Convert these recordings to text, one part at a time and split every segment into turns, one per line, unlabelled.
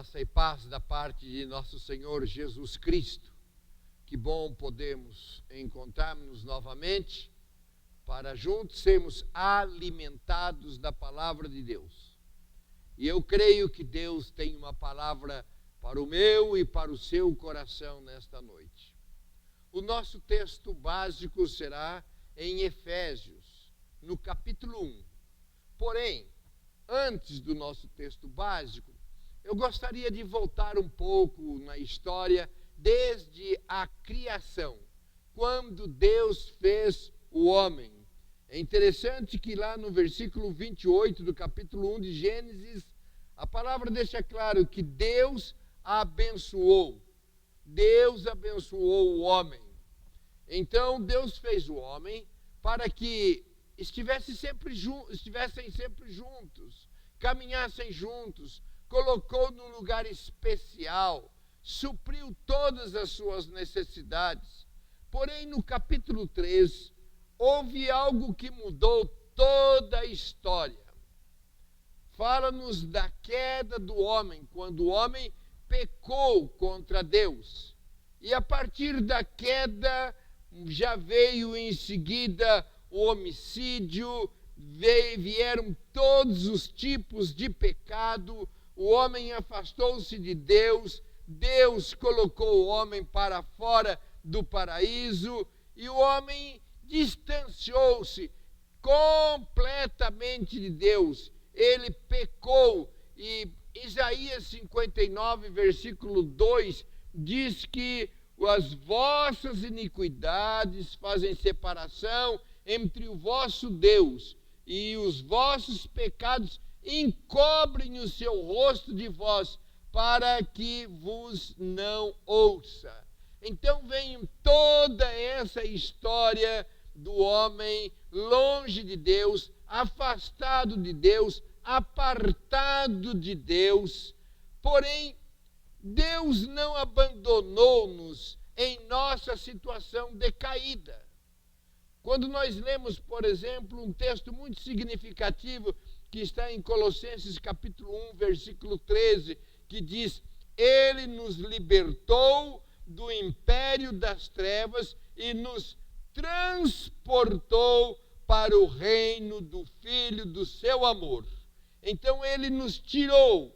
Graça e paz da parte de nosso Senhor Jesus Cristo. Que bom podemos encontrar-nos novamente para juntos sermos alimentados da palavra de Deus. E eu creio que Deus tem uma palavra para o meu e para o seu coração nesta noite. O nosso texto básico será em Efésios, no capítulo 1. Porém, antes do nosso texto básico, eu gostaria de voltar um pouco na história desde a criação, quando Deus fez o homem. É interessante que lá no versículo 28 do capítulo 1 de Gênesis, a palavra deixa claro que Deus abençoou o homem. Então Deus fez o homem para que estivessem sempre juntos, caminhassem juntos, colocou num lugar especial, supriu todas as suas necessidades. Porém, no capítulo 3, houve algo que mudou toda a história. Fala-nos da queda do homem, quando o homem pecou contra Deus. E a partir da queda, já veio em seguida o homicídio, vieram todos os tipos de pecado. O homem afastou-se de Deus, Deus colocou o homem para fora do paraíso e o homem distanciou-se completamente de Deus. Ele pecou e Isaías 59, versículo 2, diz que as vossas iniquidades fazem separação entre o vosso Deus e os vossos pecados encobrem o seu rosto de vós, para que vos não ouça. Então vem toda essa história do homem longe de Deus, afastado de Deus, apartado de Deus. Porém, Deus não abandonou-nos em nossa situação decaída. Quando nós lemos, por exemplo, um texto muito significativo que está em Colossenses capítulo 1, versículo 13, que diz: Ele nos libertou do império das trevas e nos transportou para o reino do Filho do seu amor. Então ele nos tirou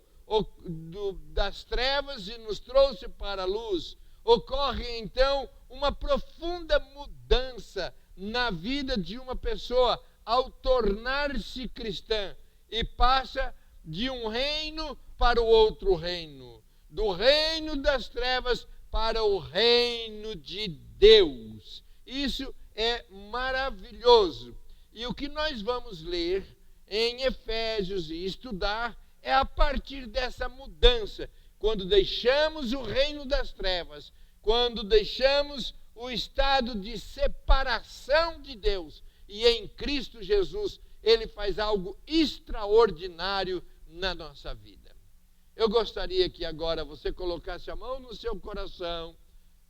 das trevas e nos trouxe para a luz. Ocorre então uma profunda mudança na vida de uma pessoa ao tornar-se cristã e passa de um reino para o outro reino, do reino das trevas para o reino de Deus. Isso é maravilhoso. E o que nós vamos ler em Efésios e estudar é a partir dessa mudança, quando deixamos o reino das trevas, quando deixamos o estado de separação de Deus, e em Cristo Jesus Ele faz algo extraordinário na nossa vida. Eu gostaria que agora você colocasse a mão no seu coração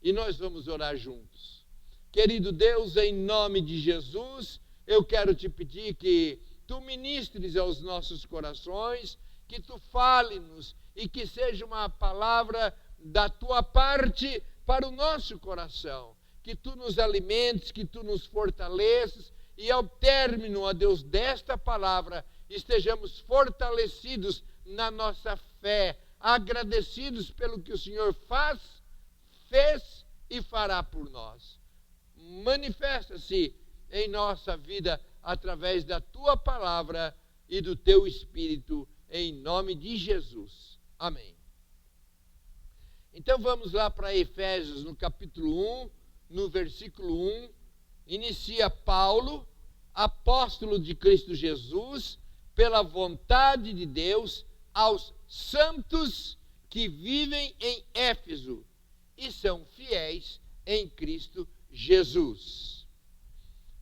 e nós vamos orar juntos. Querido Deus, em nome de Jesus, eu quero te pedir que tu ministres aos nossos corações, que tu fale-nos e que seja uma palavra da tua parte para o nosso coração. Que tu nos alimentes, que tu nos fortaleças e ao término, ó Deus, desta palavra, estejamos fortalecidos na nossa fé, agradecidos pelo que o Senhor fez e fará por nós. Manifesta-se em nossa vida através da tua palavra e do teu Espírito, em nome de Jesus. Amém. Então vamos lá para Efésios, no capítulo 1, no versículo 1, inicia Paulo, apóstolo de Cristo Jesus, pela vontade de Deus, aos santos que vivem em Éfeso e são fiéis em Cristo Jesus.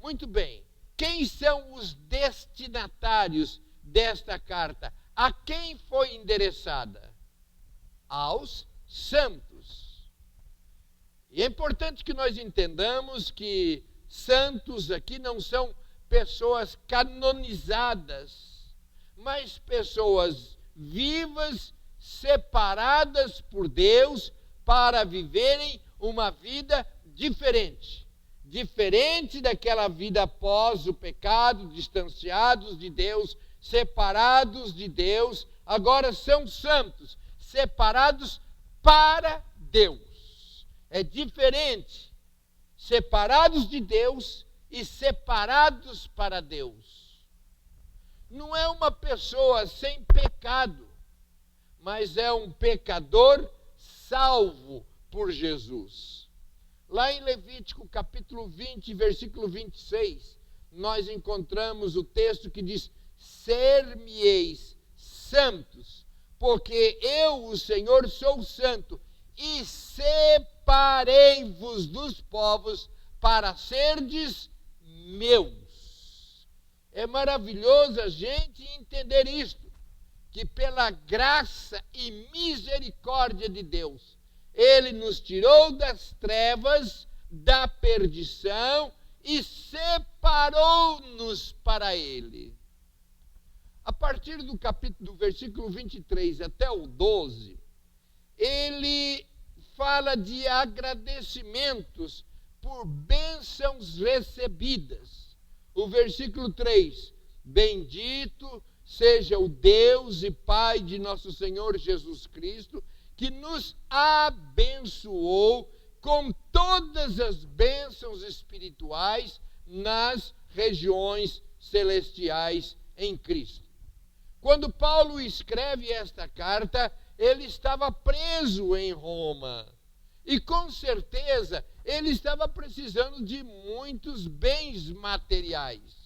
Muito bem, quem são os destinatários desta carta? A quem foi endereçada? Aos santos. E é importante que nós entendamos que santos aqui não são pessoas canonizadas, mas pessoas vivas, separadas por Deus para viverem uma vida diferente. Diferente daquela vida após o pecado, distanciados de Deus, separados de Deus, agora são santos, separados para Deus. É diferente, separados de Deus e separados para Deus. Não é uma pessoa sem pecado, mas é um pecador salvo por Jesus. Lá em Levítico capítulo 20, versículo 26, nós encontramos o texto que diz: ser-me-eis santos, porque eu, o Senhor, sou santo, e separei-vos dos povos para serdes meus. É maravilhoso a gente entender isto, que pela graça e misericórdia de Deus, Ele nos tirou das trevas, da perdição e separou-nos para Ele. A partir do versículo 23 até o 12, ele fala de agradecimentos por bênçãos recebidas. O versículo 3, bendito seja o Deus e Pai de nosso Senhor Jesus Cristo, que nos abençoou com todas as bênçãos espirituais nas regiões celestiais em Cristo. Quando Paulo escreve esta carta, ele estava preso em Roma. E com certeza ele estava precisando de muitos bens materiais.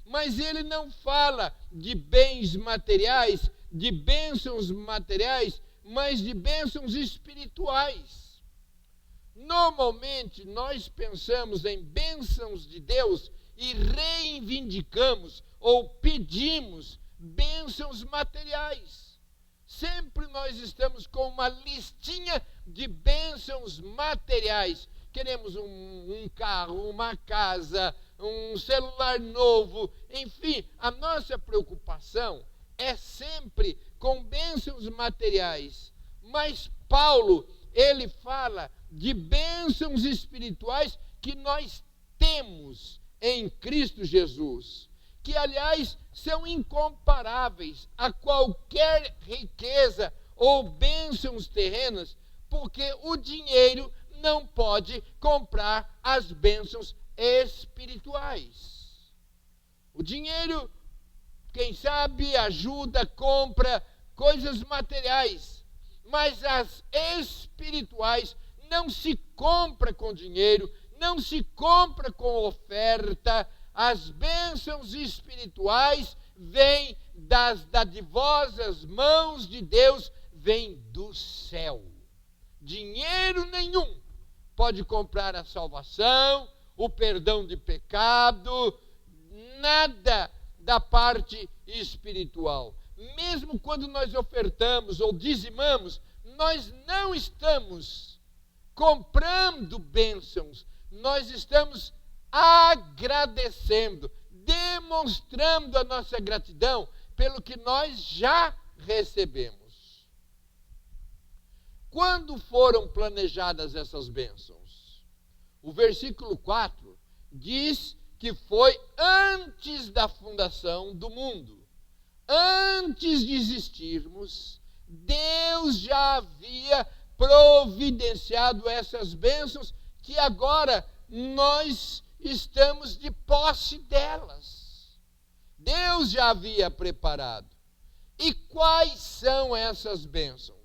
Mas ele não fala de bens materiais, de bênçãos materiais, mas de bênçãos espirituais. Normalmente nós pensamos em bênçãos de Deus e reivindicamos ou pedimos bênçãos materiais. Sempre nós estamos com uma listinha de bênçãos materiais. Queremos um carro, uma casa, um celular novo, enfim, a nossa preocupação é sempre com bênçãos materiais. Mas Paulo, ele fala de bênçãos espirituais que nós temos em Cristo Jesus, que aliás são incomparáveis a qualquer riqueza ou bênçãos terrenas, porque o dinheiro não pode comprar as bênçãos espirituais. O dinheiro, quem sabe, ajuda, compra coisas materiais, mas as espirituais não se compra com dinheiro, não se compra com oferta. As bênçãos espirituais vêm das dadivosas mãos de Deus, vêm do céu. Dinheiro nenhum pode comprar a salvação, o perdão de pecado, nada da parte espiritual. Mesmo quando nós ofertamos ou dizimamos, nós não estamos comprando bênçãos, nós estamos agradecendo, demonstrando a nossa gratidão pelo que nós já recebemos. Quando foram planejadas essas bênçãos? O versículo 4 diz que foi antes da fundação do mundo. Antes de existirmos, Deus já havia providenciado essas bênçãos que agora nós estamos de posse delas. Deus já havia preparado. E quais são essas bênçãos?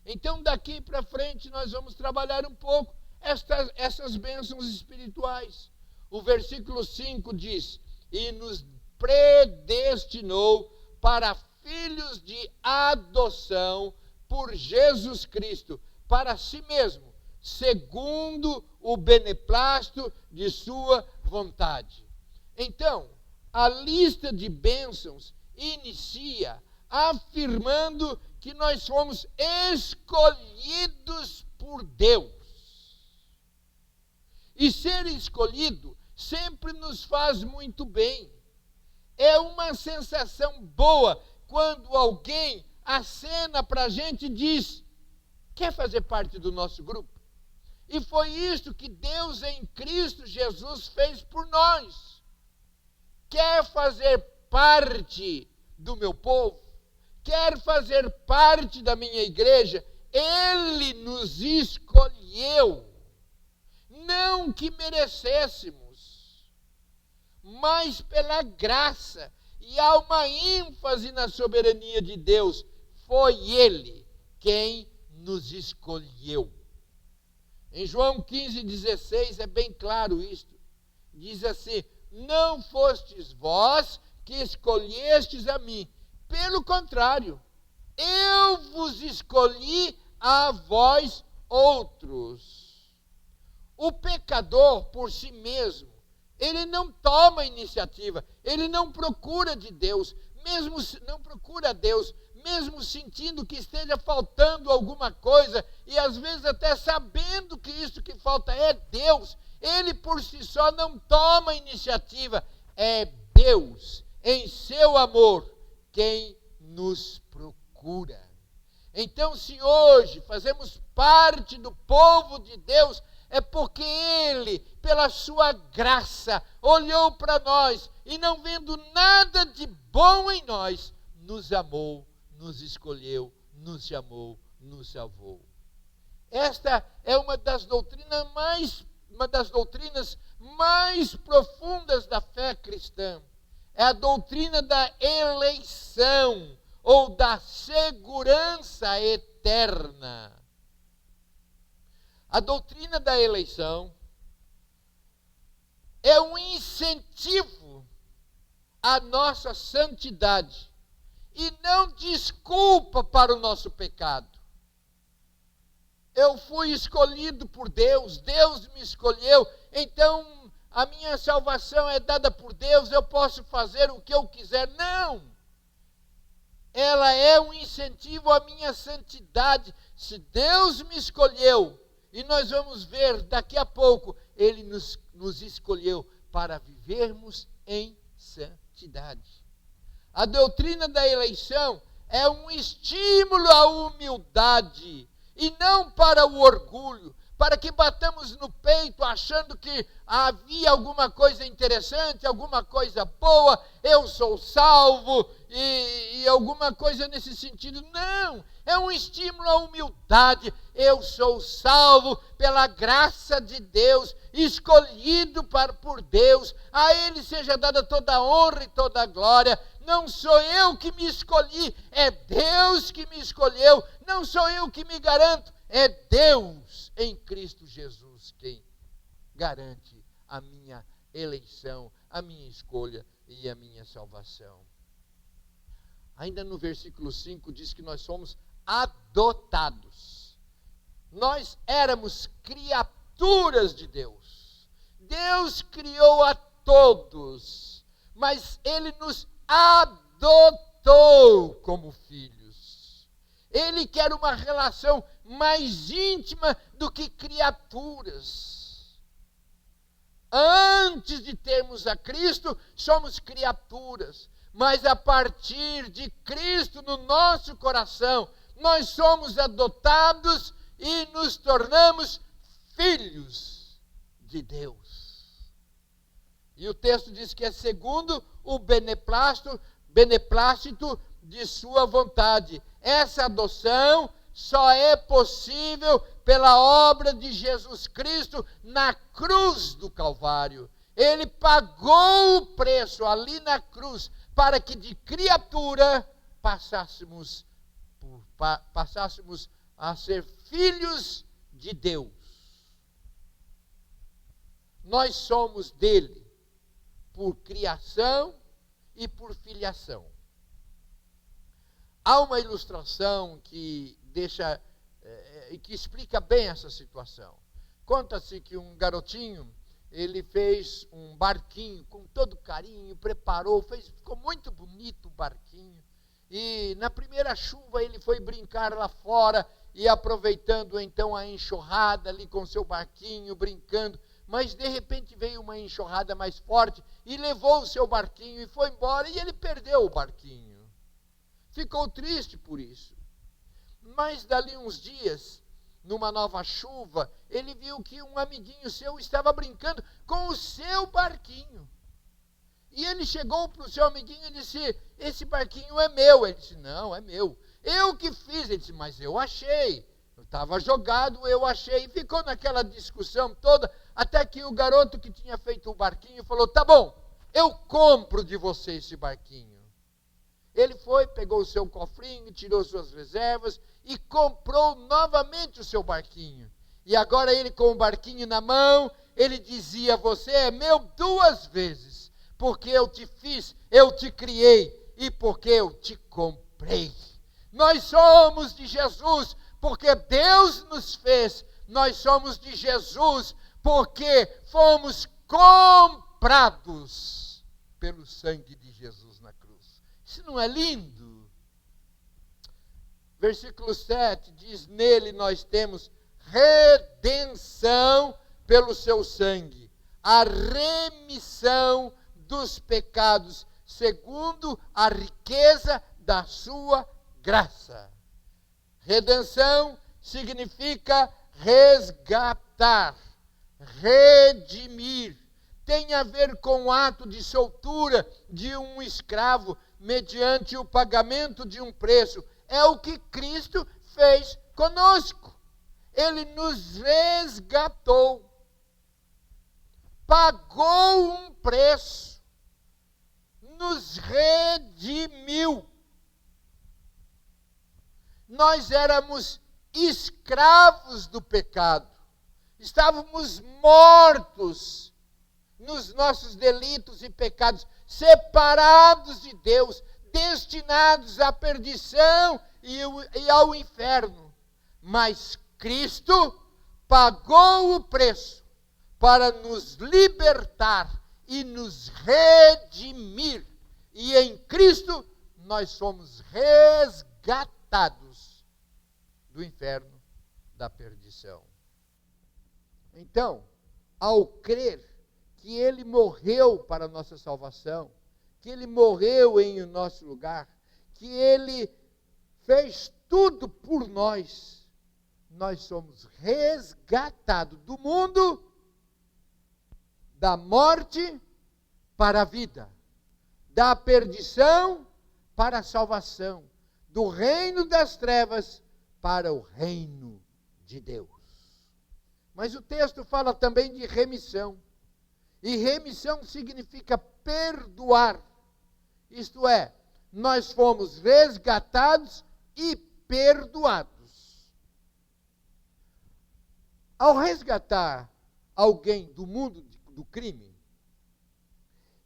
Então, daqui para frente, nós vamos trabalhar um pouco essas bênçãos espirituais. O versículo 5 diz: e nos predestinou para filhos de adoção por Jesus Cristo, para si mesmo, segundo o beneplácito de sua vontade. Então, a lista de bênçãos inicia afirmando que nós fomos escolhidos por Deus. E ser escolhido sempre nos faz muito bem. É uma sensação boa quando alguém acena para a gente e diz: quer fazer parte do nosso grupo? E foi isso que Deus em Cristo Jesus fez por nós. Quer fazer parte do meu povo? Quer fazer parte da minha igreja? Ele nos escolheu. Não que merecêssemos, mas pela graça. E há uma ênfase na soberania de Deus. Foi Ele quem nos escolheu. Em João 15,16 é bem claro isto. Diz assim: não fostes vós que escolhestes a mim. Pelo contrário, eu vos escolhi a vós outros. O pecador, por si mesmo, ele não toma iniciativa, ele não procura de Deus, não procura Deus, mesmo sentindo que esteja faltando alguma coisa, e às vezes até sabendo que isso que falta é Deus, ele por si só não toma iniciativa, é Deus, em seu amor, quem nos procura. Então, se hoje fazemos parte do povo de Deus, é porque Ele, pela sua graça, olhou para nós e, não vendo nada de bom em nós, nos amou, nos escolheu, nos chamou, nos salvou. Esta é uma das doutrinas mais profundas da fé cristã. É a doutrina da eleição, ou da segurança eterna. A doutrina da eleição é um incentivo à nossa santidade e não desculpa para o nosso pecado. Eu fui escolhido por Deus, Deus me escolheu, então a minha salvação é dada por Deus, eu posso fazer o que eu quiser. Não! Ela é um incentivo à minha santidade. Se Deus me escolheu, e nós vamos ver daqui a pouco, Ele nos escolheu para vivermos em santidade. A doutrina da eleição é um estímulo à humildade e não para o orgulho, para que batamos no peito achando que havia alguma coisa interessante, alguma coisa boa, eu sou salvo e alguma coisa nesse sentido. Não, é um estímulo à humildade. Eu sou salvo pela graça de Deus, escolhido por Deus, a Ele seja dada toda a honra e toda a glória. Não sou eu que me escolhi, é Deus que me escolheu, não sou eu que me garanto, é Deus em Cristo Jesus quem garante a minha eleição, a minha escolha e a minha salvação. Ainda no versículo 5 diz que nós somos adotados. Nós éramos criaturas de Deus. Deus criou a todos, mas Ele nos adotou como filhos. Ele quer uma relação mais íntima do que criaturas. Antes de termos a Cristo, somos criaturas. Mas a partir de Cristo no nosso coração, nós somos adotados e nos tornamos filhos de Deus. E o texto diz que é segundo o beneplácito de sua vontade. Essa adoção só é possível pela obra de Jesus Cristo na cruz do Calvário. Ele pagou o preço ali na cruz para que de criatura passássemos a ser filhos de Deus. Nós somos dele por criação e por filiação. Há uma ilustração que que explica bem essa situação. Conta-se que um garotinho, ele fez um barquinho com todo carinho, preparou, ficou muito bonito o barquinho. E na primeira chuva ele foi brincar lá fora e aproveitando então a enxurrada ali com seu barquinho, brincando. Mas de repente veio uma enxurrada mais forte e levou o seu barquinho e foi embora, e ele perdeu o barquinho. ficou triste por isso. Mas dali uns dias, numa nova chuva, ele viu que um amiguinho seu estava brincando com o seu barquinho. E ele chegou para o seu amiguinho e disse: esse barquinho é meu. Ele disse: não, é meu. Eu que fiz. Ele disse: mas eu achei. Eu estava jogado, eu achei. E ficou naquela discussão toda, até que o garoto que tinha feito o barquinho falou: tá bom, eu compro de você esse barquinho. Ele foi, pegou o seu cofrinho, tirou suas reservas e comprou novamente o seu barquinho. E agora ele, com o barquinho na mão, ele dizia: você é meu 2 vezes, porque eu te fiz, eu te criei e porque eu te comprei. Nós somos de Jesus porque Deus nos fez. Nós somos de Jesus porque fomos comprados pelo sangue de Jesus na cruz. Isso não é lindo? Versículo 7 diz: nele nós temos redenção pelo seu sangue, a remissão dos pecados, segundo a riqueza da sua graça. Redenção significa resgatar, redimir. Tem a ver com o ato de soltura de um escravo mediante o pagamento de um preço. É o que Cristo fez conosco. Ele nos resgatou, pagou um preço, nos redimiu. Nós éramos escravos do pecado, estávamos mortos nos nossos delitos e pecados, separados de Deus, destinados à perdição e ao inferno. Mas Cristo pagou o preço para nos libertar e nos redimir. E em Cristo nós somos resgatados do inferno, da perdição. Então, ao crer que Ele morreu para a nossa salvação, que Ele morreu em nosso lugar, que Ele fez tudo por nós, nós somos resgatados do mundo, da morte para a vida, da perdição para a salvação, do reino das trevas para o reino de Deus. Mas o texto fala também de remissão. E remissão significa perdoar. Isto é, nós fomos resgatados e perdoados. Ao resgatar alguém do mundo do crime,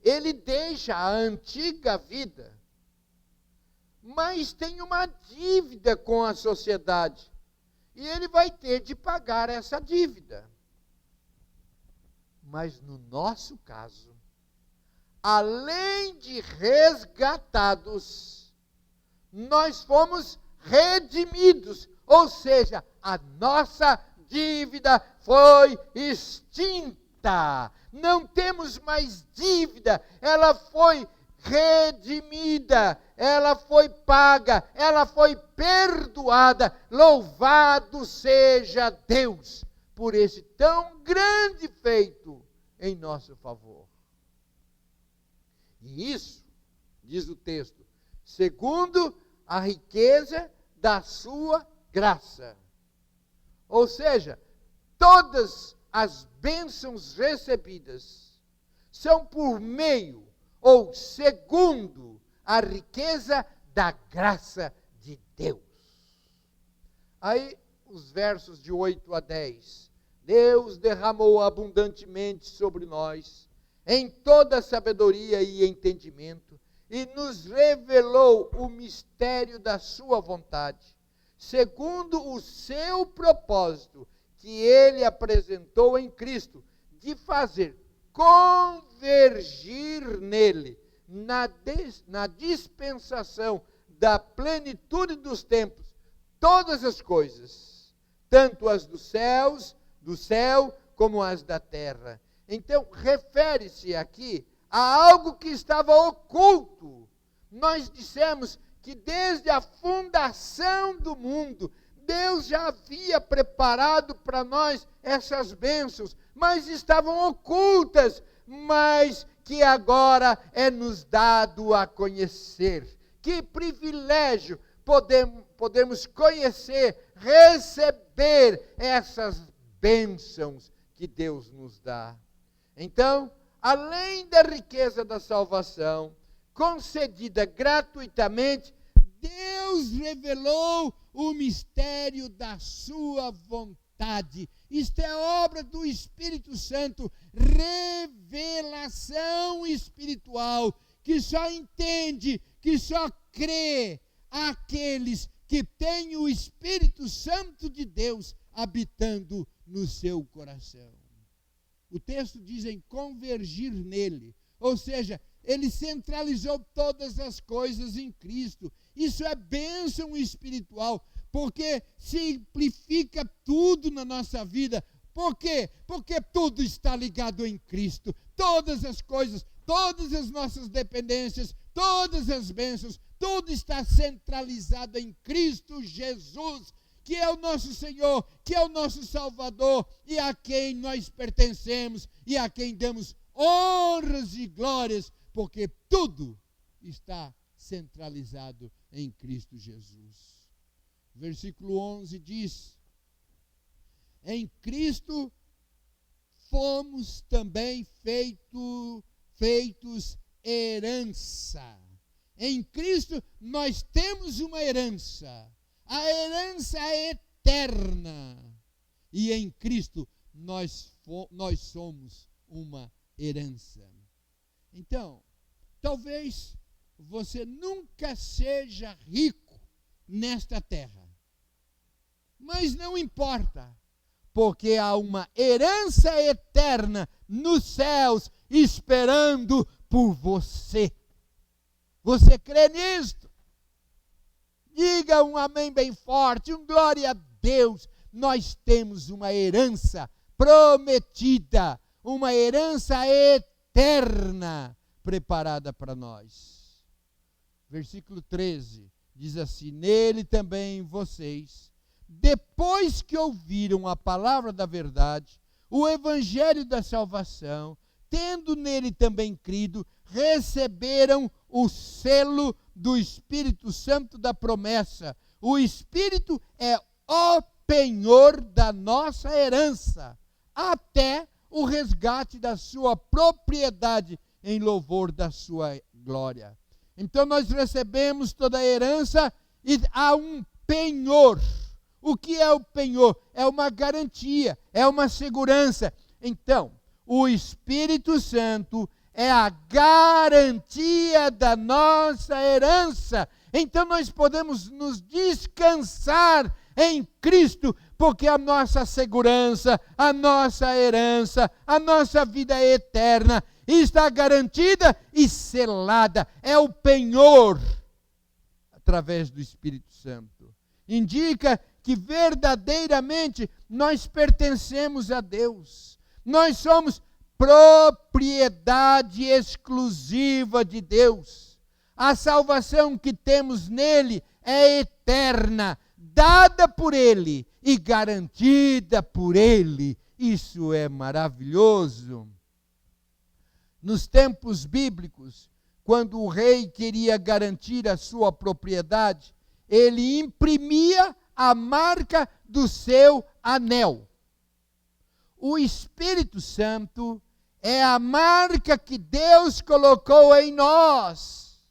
ele deixa a antiga vida, mas tem uma dívida com a sociedade. E ele vai ter de pagar essa dívida. Mas no nosso caso, além de resgatados, nós fomos redimidos. Ou seja, a nossa dívida foi extinta. Não temos mais dívida. Ela foi redimida. Ela foi paga. Ela foi perdoada. Louvado seja Deus por esse tão grande feito em nosso favor. E isso, diz o texto, segundo a riqueza da sua graça. Ou seja, todas as bênçãos recebidas são por meio ou segundo a riqueza da graça de Deus. Aí, os versos de 8 a 10. Deus derramou abundantemente sobre nós, em toda sabedoria e entendimento, e nos revelou o mistério da sua vontade, segundo o seu propósito, que ele apresentou em Cristo, de fazer convergir nele, na dispensação da plenitude dos tempos, todas as coisas, tanto as do céu, como as da terra. Então, refere-se aqui a algo que estava oculto. Nós dissemos que desde a fundação do mundo, Deus já havia preparado para nós essas bênçãos, mas estavam ocultas, mas que agora é nos dado a conhecer. Que privilégio podemos conhecer, receber essas bênçãos que Deus nos dá. Então, além da riqueza da salvação, concedida gratuitamente, Deus revelou o mistério da sua vontade. Isto é obra do Espírito Santo, revelação espiritual, que só entende, que só crê aqueles que têm o Espírito Santo de Deus habitando no seu coração. O texto diz em convergir nele, ou seja, ele centralizou todas as coisas em Cristo. Isso é bênção espiritual, porque simplifica tudo na nossa vida. Por quê? Porque tudo está ligado em Cristo. Todas as coisas, todas as nossas dependências, todas as bênçãos, tudo está centralizado em Cristo Jesus, que é o nosso Senhor, que é o nosso Salvador, e a quem nós pertencemos, e a quem damos honras e glórias, porque tudo está centralizado em Cristo Jesus. Versículo 11 diz: em Cristo fomos também feitos herança. Em Cristo nós temos uma herança, a herança eterna. E em Cristo nós somos uma herança. Então, talvez você nunca seja rico nesta terra, mas não importa, porque há uma herança eterna nos céus esperando por você. Você crê nisto? Diga um amém bem forte, um glória a Deus. Nós temos uma herança prometida, uma herança eterna preparada para nós. Versículo 13 diz assim: nele também vocês, depois que ouviram a palavra da verdade, o evangelho da salvação, tendo nele também crido, receberam o selo do Espírito Santo da promessa. O Espírito é o penhor da nossa herança, até o resgate da sua propriedade em louvor da sua glória. Então nós recebemos toda a herança e há um penhor. O que é o penhor? É uma garantia, é uma segurança. Então, o Espírito Santo é a garantia da nossa herança. Então nós podemos nos descansar em Cristo, porque a nossa segurança, a nossa herança, a nossa vida eterna está garantida e selada. É o penhor através do Espírito Santo. Indica que verdadeiramente nós pertencemos a Deus. Nós somos propriedade exclusiva de Deus. A salvação que temos nele é eterna, dada por ele e garantida por ele. Isso é maravilhoso. Nos tempos bíblicos, quando o rei queria garantir a sua propriedade, ele imprimia a marca do seu anel. O Espírito Santo é a marca que Deus colocou em nós.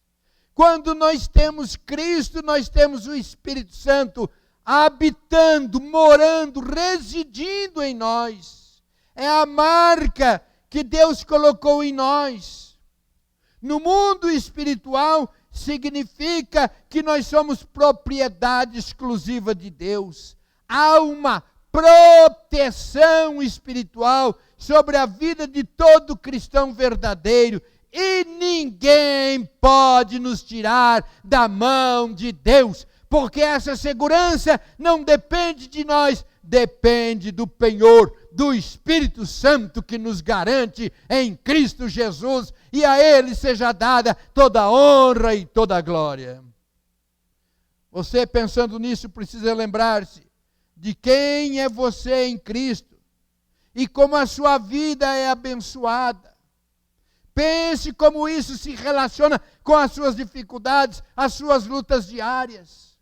Quando nós temos Cristo, nós temos o Espírito Santo habitando, morando, residindo em nós. É a marca que Deus colocou em nós. No mundo espiritual, significa que nós somos propriedade exclusiva de Deus. Há uma proteção espiritual sobre a vida de todo cristão verdadeiro, e ninguém pode nos tirar da mão de Deus, porque essa segurança não depende de nós, depende do penhor do Espírito Santo que nos garante em Cristo Jesus, e a Ele seja dada toda a honra e toda a glória. Você, pensando nisso, precisa lembrar-se de quem é você em Cristo e como a sua vida é abençoada. Pense como isso se relaciona com as suas dificuldades, as suas lutas diárias.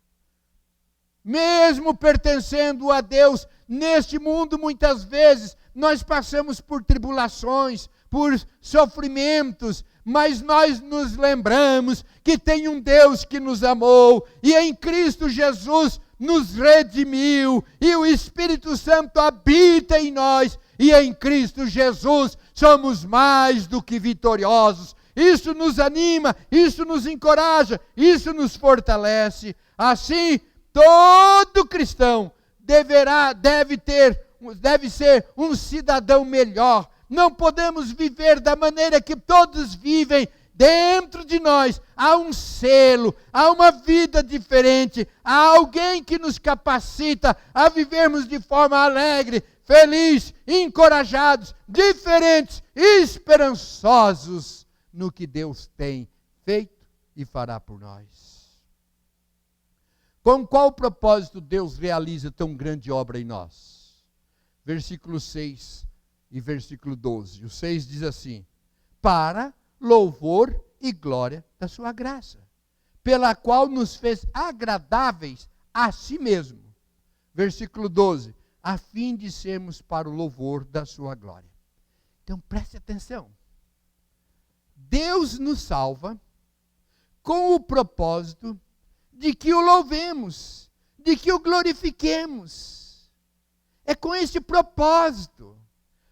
Mesmo pertencendo a Deus, neste mundo muitas vezes nós passamos por tribulações, por sofrimentos, mas nós nos lembramos que tem um Deus que nos amou e em Cristo Jesus nos redimiu e o Espírito Santo habita em nós e em Cristo Jesus somos mais do que vitoriosos. Isso nos anima, isso nos encoraja, isso nos fortalece. Assim, todo cristão deve ser um cidadão melhor. Não podemos viver da maneira que todos vivem. Dentro de nós há um selo, há uma vida diferente, há alguém que nos capacita a vivermos de forma alegre, feliz, encorajados, diferentes, esperançosos no que Deus tem feito e fará por nós. Com qual propósito Deus realiza tão grande obra em nós? Versículo 6 e versículo 12. O 6 diz assim: para louvor e glória da sua graça, pela qual nos fez agradáveis a si mesmo. Versículo 12, a fim de sermos para o louvor da sua glória. Então preste atenção. Deus nos salva com o propósito de que o louvemos, de que o glorifiquemos. É com esse propósito.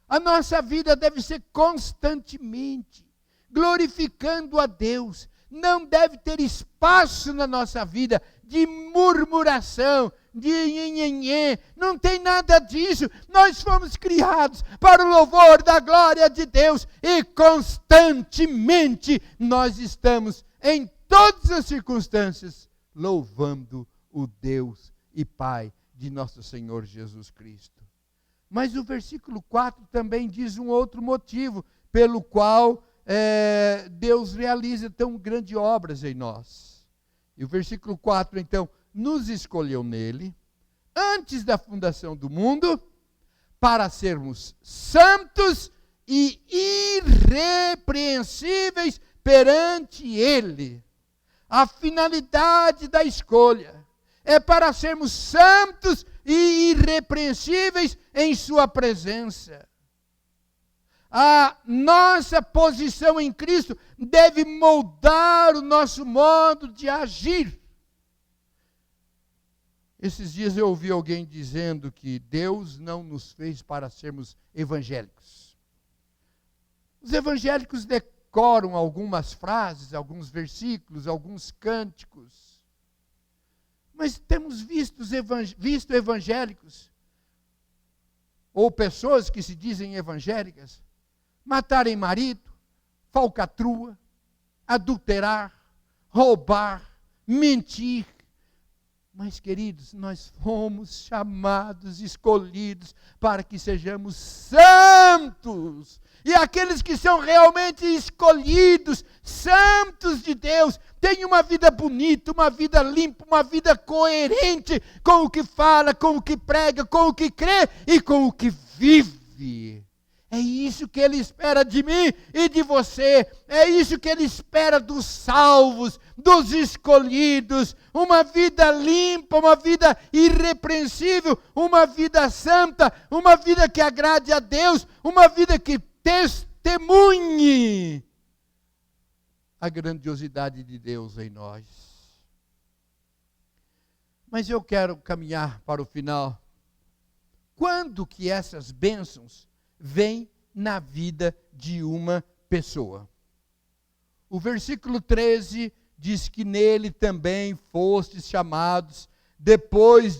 A nossa vida deve ser constantemente glorificando a Deus. Não deve ter espaço na nossa vida de murmuração, de nhenhenhê. Não tem nada disso. Nós fomos criados para o louvor da glória de Deus e constantemente nós estamos, em todas as circunstâncias, louvando o Deus e Pai de nosso Senhor Jesus Cristo. Mas o versículo 4 também diz um outro motivo pelo qual Deus realiza tão grandes obras em nós. E o versículo 4, então, nos escolheu nele, antes da fundação do mundo, para sermos santos e irrepreensíveis perante Ele. A finalidade da escolha é para sermos santos e irrepreensíveis em sua presença. A nossa posição em Cristo deve moldar o nosso modo de agir. Esses dias eu ouvi alguém dizendo que Deus não nos fez para sermos evangélicos. Os evangélicos decoram algumas frases, alguns versículos, alguns cânticos. Mas temos visto evangélicos, ou pessoas que se dizem evangélicas, matarem marido, falcatrua, adulterar, roubar, mentir. Mas, queridos, nós fomos chamados, escolhidos para que sejamos santos. E aqueles que são realmente escolhidos, santos de Deus, têm uma vida bonita, uma vida limpa, uma vida coerente com o que fala, com o que prega, com o que crê e com o que vive. É isso que Ele espera de mim e de você. É isso que Ele espera dos salvos, dos escolhidos. Uma vida limpa, uma vida irrepreensível, uma vida santa, uma vida que agrade a Deus, uma vida que testemunhe a grandiosidade de Deus em nós. Mas eu quero caminhar para o final. Quando que essas bênçãos vêm na vida de uma pessoa? O versículo 13 diz que nele também fostes chamados, depois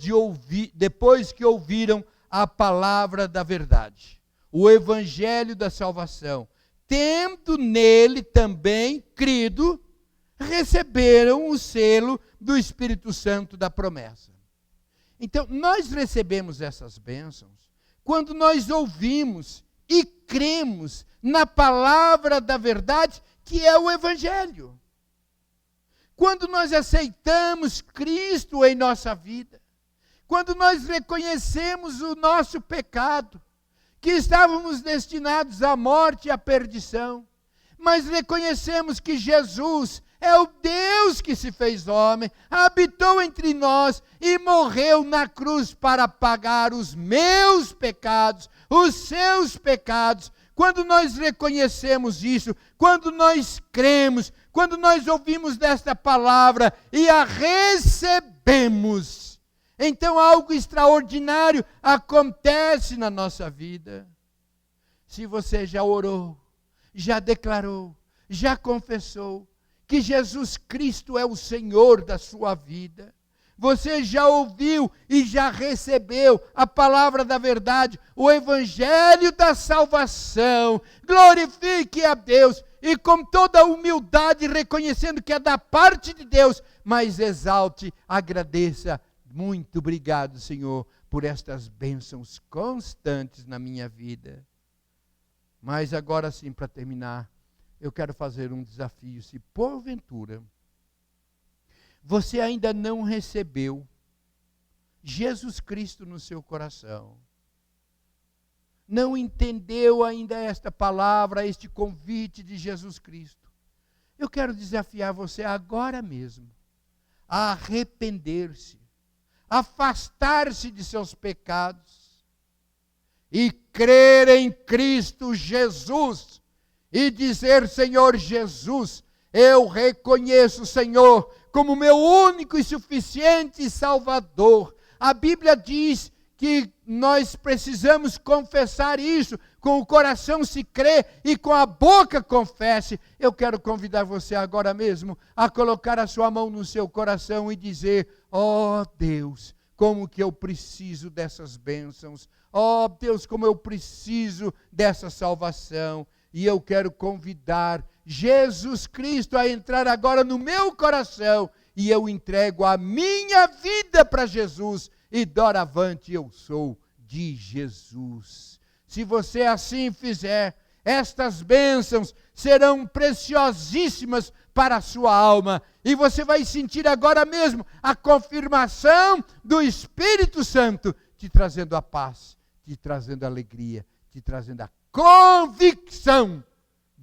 que ouviram a palavra da verdade, o evangelho da salvação, tendo nele também crido, receberam o selo do Espírito Santo da promessa. Então, nós recebemos essas bênçãos quando nós ouvimos e cremos na palavra da verdade, que é o Evangelho.
quando nós aceitamos Cristo em nossa vida, quando nós reconhecemos o nosso pecado, que estávamos destinados à morte e à perdição, mas reconhecemos que Jesus é o Deus que se fez homem, habitou entre nós e morreu na cruz para pagar os meus pecados, os seus pecados. Quando nós reconhecemos isso, quando nós cremos, quando nós ouvimos desta palavra e a recebemos, então algo extraordinário acontece na nossa vida. Se você já orou, já declarou, já confessou que Jesus Cristo é o Senhor da sua vida, você já ouviu e já recebeu a palavra da verdade, o evangelho da salvação, glorifique a Deus e com toda a humildade, reconhecendo que é da parte de Deus, mas exalte, agradeça. Muito obrigado, Senhor, por estas bênçãos constantes na minha vida. Mas agora sim, para terminar, eu quero fazer um desafio. Se porventura você ainda não recebeu Jesus Cristo no seu coração, não entendeu ainda esta palavra, este convite de Jesus Cristo, eu quero desafiar você agora mesmo a arrepender-se, afastar-se de seus pecados e crer em Cristo Jesus e dizer: Senhor Jesus, eu reconheço, Senhor, como meu único e suficiente Salvador. A Bíblia diz que nós precisamos confessar isso, com o coração se crê e com a boca confesse. Eu quero convidar você agora mesmo a colocar a sua mão no seu coração e dizer: ó Deus, como que eu preciso dessas bênçãos, ó Deus, como eu preciso dessa salvação. E eu quero convidar Jesus Cristo a entrar agora no meu coração, e eu entrego a minha vida para Jesus, e doravante eu sou de Jesus. Se você assim fizer, estas bênçãos serão preciosíssimas para a sua alma, e você vai sentir agora mesmo a confirmação do Espírito Santo, te trazendo a paz, te trazendo a alegria, te trazendo a convicção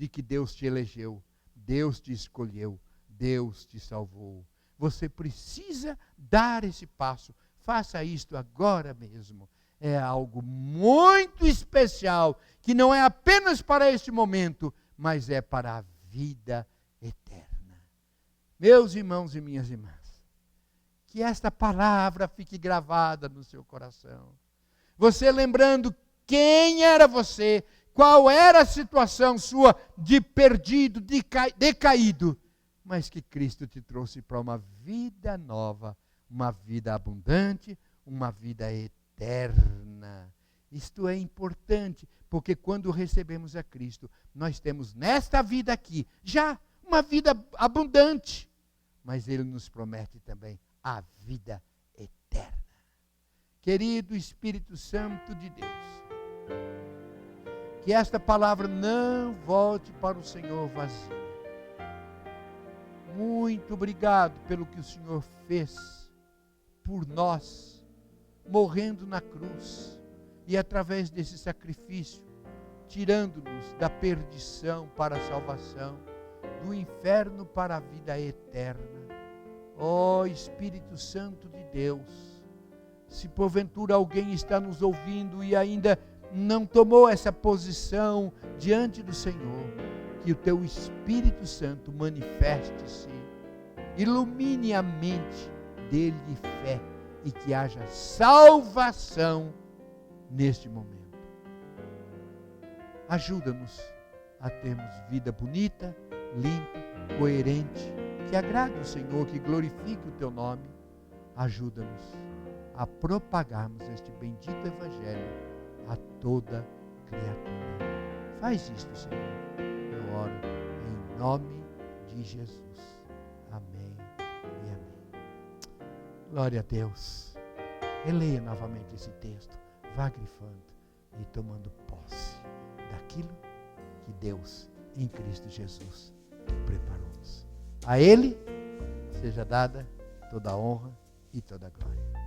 de que Deus te elegeu, Deus te escolheu, Deus te salvou. Você precisa dar esse passo. Faça isto agora mesmo. É algo muito especial, que não é apenas para este momento, mas é para a vida eterna. Meus irmãos e minhas irmãs, que esta palavra fique gravada no seu coração. Você lembrando quem era você, qual era a situação sua de perdido, de decaído, mas que Cristo te trouxe para uma vida nova, uma vida abundante, uma vida eterna. Isto é importante, porque quando recebemos a Cristo, nós temos nesta vida aqui, já uma vida abundante, mas Ele nos promete também a vida eterna. Querido Espírito Santo de Deus, que esta palavra não volte para o Senhor vazia. Muito obrigado pelo que o Senhor fez por nós, morrendo na cruz, e através desse sacrifício, tirando-nos da perdição para a salvação, do inferno para a vida eterna. Ó Espírito Santo de Deus, se porventura alguém está nos ouvindo e ainda não tomou essa posição diante do Senhor, que o teu Espírito Santo manifeste-se, ilumine a mente dele de fé e que haja salvação neste momento. Ajuda-nos a termos vida bonita, limpa, coerente, que agrade o Senhor, que glorifique o teu nome. Ajuda-nos a propagarmos este bendito Evangelho a toda criatura. Faz isto, Senhor. Eu oro em nome de Jesus. Amém e amém. Glória a Deus. Releia novamente esse texto. Vá grifando e tomando posse daquilo que Deus, em Cristo Jesus, preparou-nos. A Ele seja dada toda a honra e toda a glória.